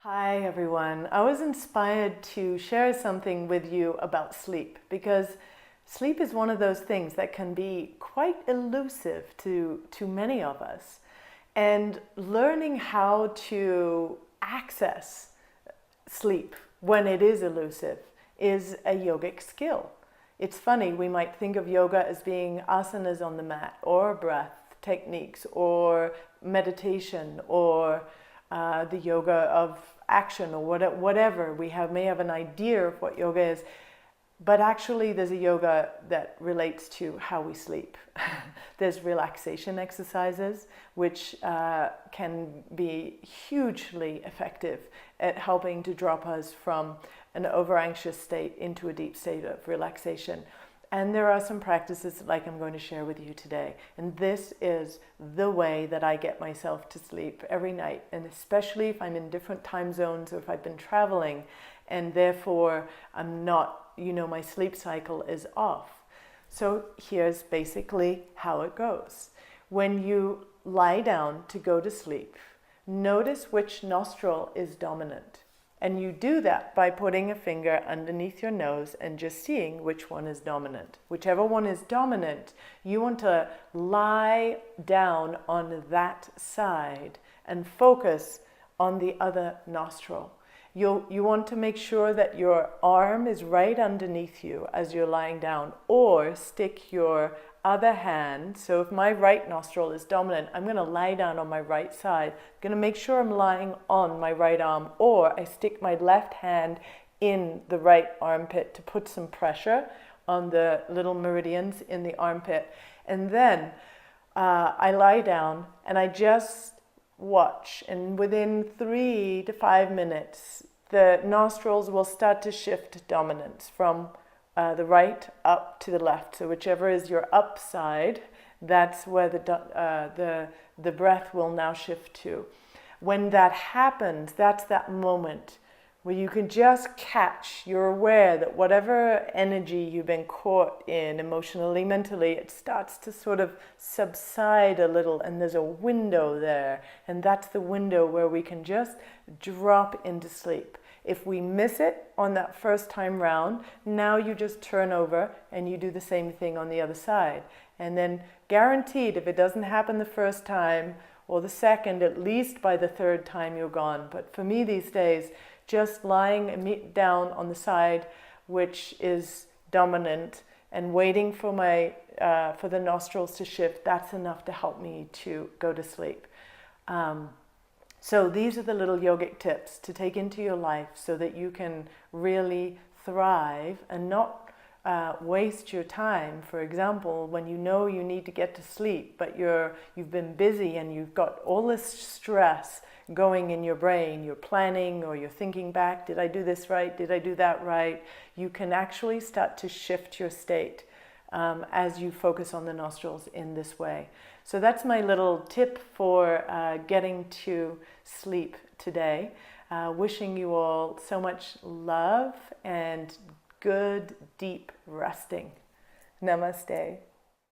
Hi everyone. I was inspired to share something with you about sleep because sleep is one of those things that can be quite elusive to many of us. And learning how to access sleep when it is elusive is a yogic skill. It's funny, we might think of yoga as being asanas on the mat or breath techniques or meditation or the yoga of action or whatever. We may have an idea of what yoga is, but actually there's a yoga that relates to how we sleep. There's relaxation exercises, which can be hugely effective at helping to drop us from an over-anxious state into a deep state of relaxation. And there are some practices like I'm going to share with you today. And this is the way that I get myself to sleep every night. And especially if I'm in different time zones or if I've been traveling and therefore I'm not, my sleep cycle is off. So here's basically how it goes. When you lie down to go to sleep, notice which nostril is dominant. And you do that by putting a finger underneath your nose and just seeing which one is dominant. Whichever one is dominant, you want to lie down on that side and focus on the other nostril. You want to make sure that your arm is right underneath you as you're lying down, or stick your other hand. So if my right nostril is dominant, I'm going to lie down on my right side. I'm going to make sure I'm lying on my right arm, or I stick my left hand in the right armpit to put some pressure on the little meridians in the armpit. And then I lie down and I just watch, and within 3 to 5 minutes the nostrils will start to shift dominance from the right up to the left. So whichever is your up side, that's where the breath will now shift to. When that happens, that's that moment where you can just catch, you're aware that whatever energy you've been caught in emotionally, mentally, it starts to sort of subside a little, and there's a window there, and that's the window where we can just drop into sleep. If we miss it on that first time round, now you just turn over and you do the same thing on the other side. And then guaranteed, if it doesn't happen the first time or the second, at least by the third time you're gone. But for me these days, just lying down on the side which is dominant and waiting for for the nostrils to shift, that's enough to help me to go to sleep. So these are the little yogic tips to take into your life so that you can really thrive and not waste your time. For example, when you know you need to get to sleep, but you've been busy and you've got all this stress going in your brain, you're planning or you're thinking back, did I do this right? Did I do that right? You can actually start to shift your state as you focus on the nostrils in this way. So that's my little tip for getting to sleep today. Wishing you all so much love and good, deep resting. Namaste.